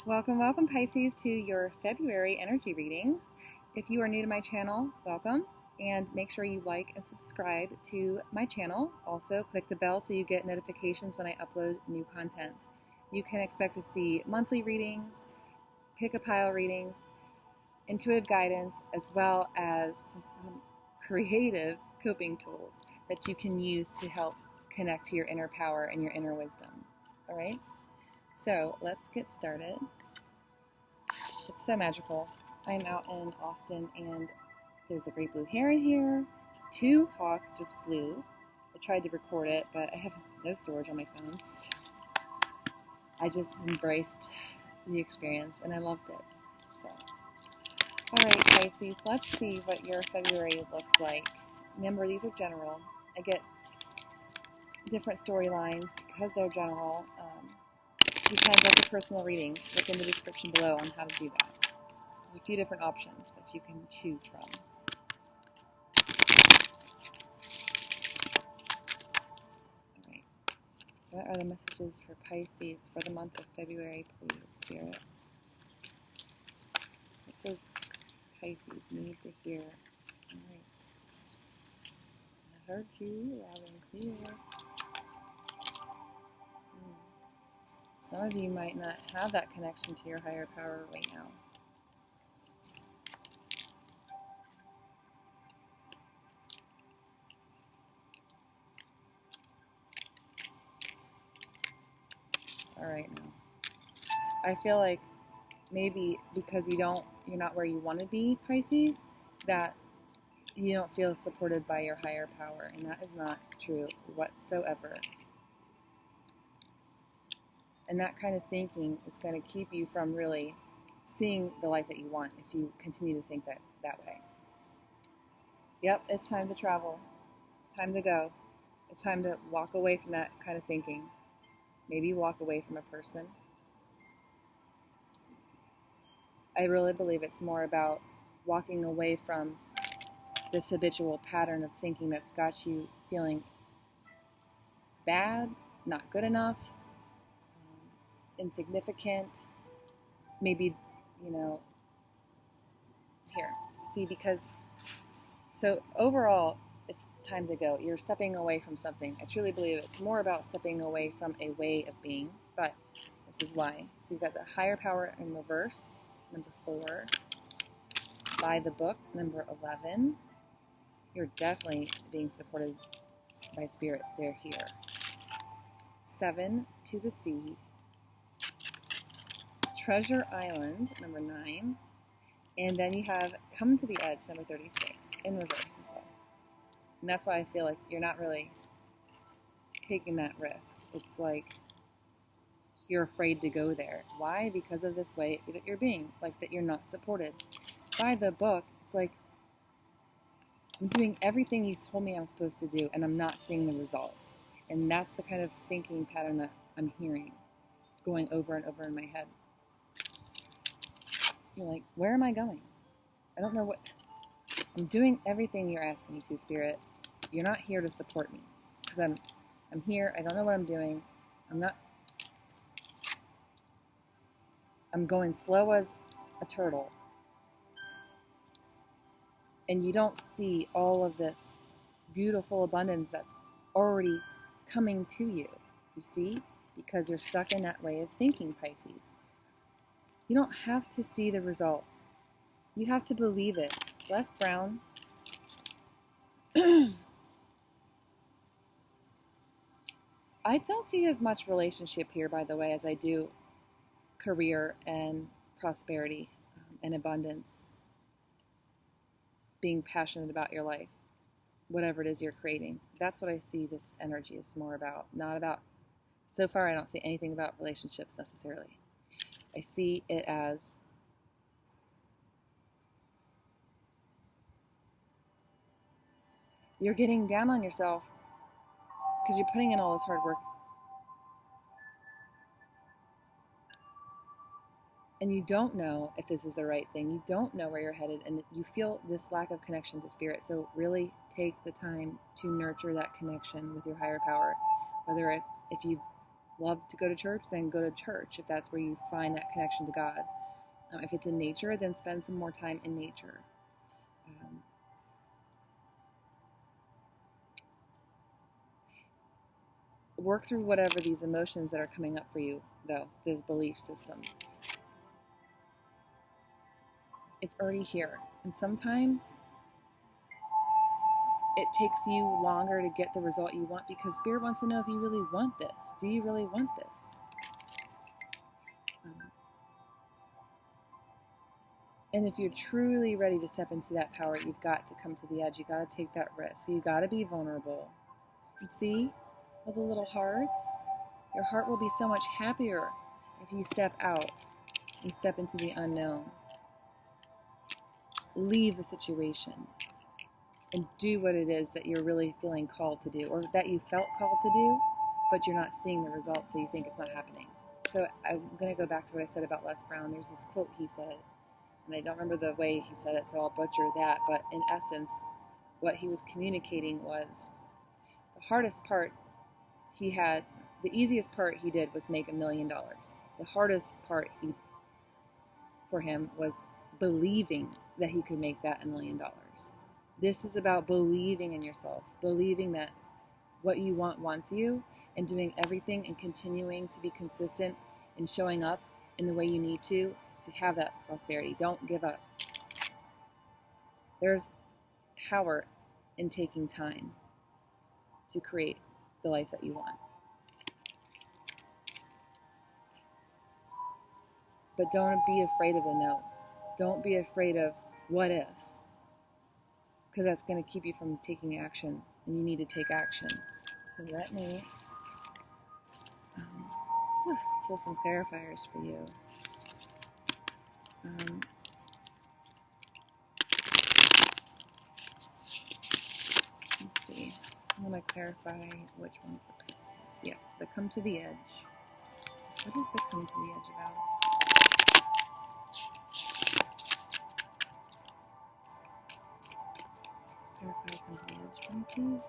Welcome, welcome Pisces to your February energy reading. If you are new to my channel, welcome, and make sure you like and subscribe to my channel. Also, click the bell so you get notifications when I upload new content. You can expect to see monthly readings, pick-a-pile readings, intuitive guidance, as well as some creative coping tools that you can use to help connect to your inner power and your inner wisdom. All right? So let's get started. It's so magical. I'm out in Austin and there's a great blue heron here. 2 hawks just flew. I tried to record it, but I have no storage on my phone. I just embraced the experience and I loved it. So, all right, Pisces, let's see what your February looks like. Remember, these are general. I get different storylines because they're general. You can book a personal reading. Look in the description below on how to do that. There's a few different options that you can choose from. All right. What are the messages for Pisces for the month of February, please, Spirit? What does Pisces need to hear? All right. I heard you loud and clear. Some of you might not have that connection to your higher power right now. All right, now. I feel like maybe because you're not where you want to be, Pisces, that you don't feel supported by your higher power, and that is not true whatsoever. And that kind of thinking is going to keep you from really seeing the life that you want if you continue to think that way. Yep, it's time to travel. Time to go. It's time to walk away from that kind of thinking. Maybe walk away from a person. I really believe it's more about walking away from this habitual pattern of thinking that's got you feeling bad, not good enough, insignificant, maybe, so overall, it's time to go. You're stepping away from something. I truly believe it's more about stepping away from a way of being, but this is why. So you've got the higher power in reverse, number 4, by the book, number 11. You're definitely being supported by spirit. They're here. 7, to the sea. Treasure Island, number 9. And then you have Come to the Edge, number 36, in reverse as well. And that's why I feel like you're not really taking that risk. It's like you're afraid to go there. Why? Because of this way that you're being, like that you're not supported. By the book, it's like, I'm doing everything you told me I'm supposed to do, and I'm not seeing the result. And that's the kind of thinking pattern that I'm hearing, going over and over in my head. You're like, where am I going? I don't know what... I'm doing everything you're asking me to, Spirit. You're not here to support me. Because I'm here, I don't know what I'm doing. I'm going slow as a turtle. And you don't see all of this beautiful abundance that's already coming to you. You see? Because you're stuck in that way of thinking, Pisces. You don't have to see the result. You have to believe it. Les Brown. I don't see as much relationship here, by the way, as I do career and prosperity and abundance. Being passionate about your life, whatever it is you're creating. That's what I see this energy is more about. Not about, so far I don't see anything about relationships necessarily. I see it as you're getting down on yourself because you're putting in all this hard work. And you don't know if this is the right thing. You don't know where you're headed, and you feel this lack of connection to spirit. So really take the time to nurture that connection with your higher power. Whether it's if you've Love to go to church, then go to church if that's where you find that connection to God. If it's in nature, then spend some more time in nature. Work through whatever these emotions that are coming up for you, though, these belief systems. It's already here. And sometimes it takes you longer to get the result you want because Spirit wants to know if you really want this. Do you really want this? And if you're truly ready to step into that power, you've got to come to the edge. You've got to take that risk. You've got to be vulnerable. And see all the little hearts? Your heart will be so much happier if you step out and step into the unknown. Leave a situation and do what it is that you're really feeling called to do, or that you felt called to do, but you're not seeing the results, so you think it's not happening. So I'm going to go back to what I said about Les Brown. There's this quote he said, and I don't remember the way he said it, so I'll butcher that, but in essence, what he was communicating was the hardest part he had, the easiest part he did was make $1 million. The hardest part for him was believing that he could make that $1 million. This is about believing in yourself, believing that what you want wants you, and doing everything and continuing to be consistent and showing up in the way you need to have that prosperity. Don't give up. There's power in taking time to create the life that you want. But don't be afraid of the no's. Don't be afraid of what if, because that's going to keep you from taking action, and you need to take action. So let me pull some clarifiers for you. Let's see. I want to clarify which one for PISCES. Yeah, the come to the edge. What is the come to the edge about? Clarify come to the edge for me, please.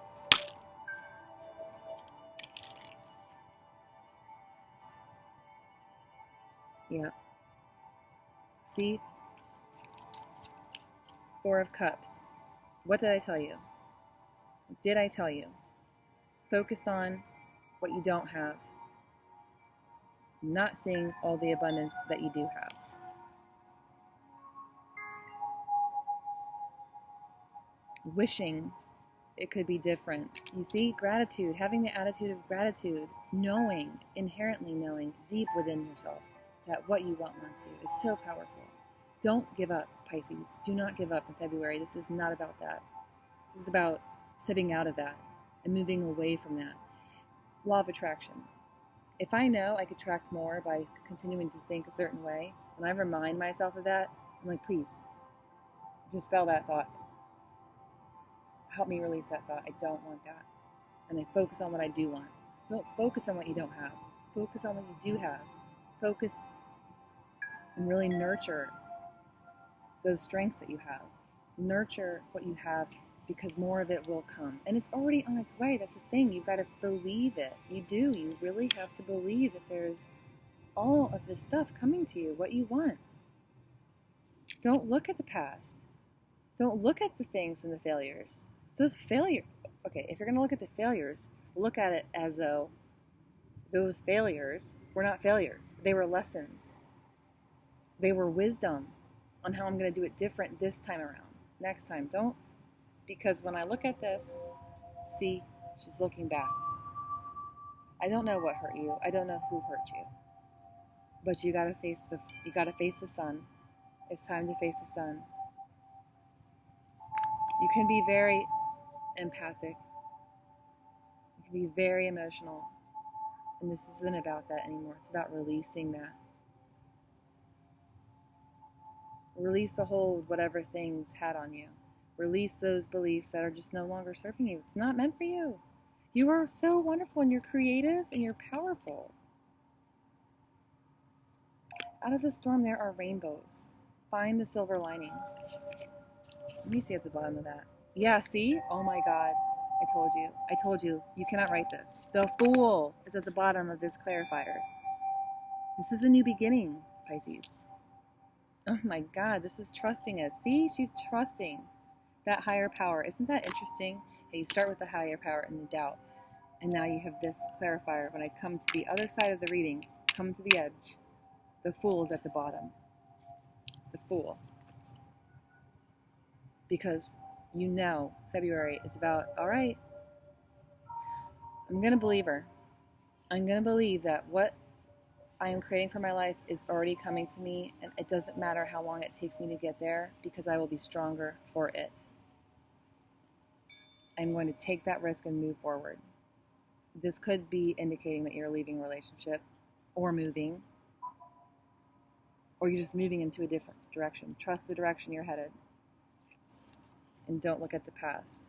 Yeah. See? 4 of Cups. What did I tell you? What did I tell you? Focused on what you don't have. Not seeing all the abundance that you do have. Wishing it could be different. You see, gratitude, having the attitude of gratitude, knowing, inherently knowing deep within yourself that what you want wants you is so powerful. Don't give up, Pisces. Do not give up in February. This is not about that. This is about stepping out of that and moving away from that. Law of attraction. If I know I could attract more by continuing to think a certain way, and I remind myself of that, I'm like, please, dispel that thought. Help me release that thought. I don't want that. And I focus on what I do want. Don't focus on what you don't have. Focus on what you do have. Focus and really nurture those strengths that you have. Nurture what you have, because more of it will come. And it's already on its way. That's the thing. You've got to believe it. You do. You really have to believe that there's all of this stuff coming to you, what you want. Don't look at the past. Don't look at the things and the failures. Those failures. Okay, if you're going to look at the failures, look at it as though those failures were not failures. They were lessons. They were wisdom on how I'm going to do it different this time around. Next time, don't. Because when I look at this, see, she's looking back. I don't know what hurt you. I don't know who hurt you. But you gotta face the sun. It's time to face the sun. You can be very empathic. You can be very emotional. And this isn't about that anymore. It's about releasing that. Release the hold whatever things had on you. Release those beliefs that are just no longer serving you. It's not meant for you. You are so wonderful, and you're creative, and you're powerful. Out of the storm, there are rainbows. Find the silver linings. Let me see at the bottom of that. Yeah, see? Oh my God. I told you, you cannot write this. The Fool is at the bottom of this clarifier. This is a new beginning, Pisces. Oh my God, this is trusting us. See, she's trusting that higher power. Isn't that interesting? Hey, you start with the higher power and the doubt. And now you have this clarifier. When I come to the other side of the reading, come to the edge. The Fool is at the bottom. The Fool. Because you know February is about, all right, I'm going to believe her. I'm going to believe that what I am creating for my life is already coming to me, and it doesn't matter how long it takes me to get there because I will be stronger for it. I'm going to take that risk and move forward. This could be indicating that you're leaving a relationship or moving, or you're just moving into a different direction. Trust the direction you're headed and don't look at the past.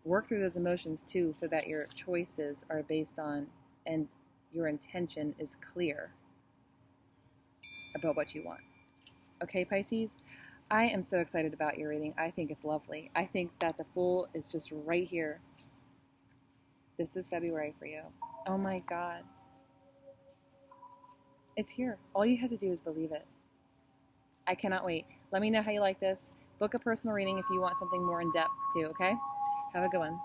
Work through those emotions too so that your choices are based on and your intention is clear about what you want. Okay, Pisces? I am so excited about your reading. I think it's lovely. I think that the Fool is just right here. This is February for you. Oh my God. It's here. All you have to do is believe it. I cannot wait. Let me know how you like this. Book a personal reading if you want something more in depth too, okay? Have a good one.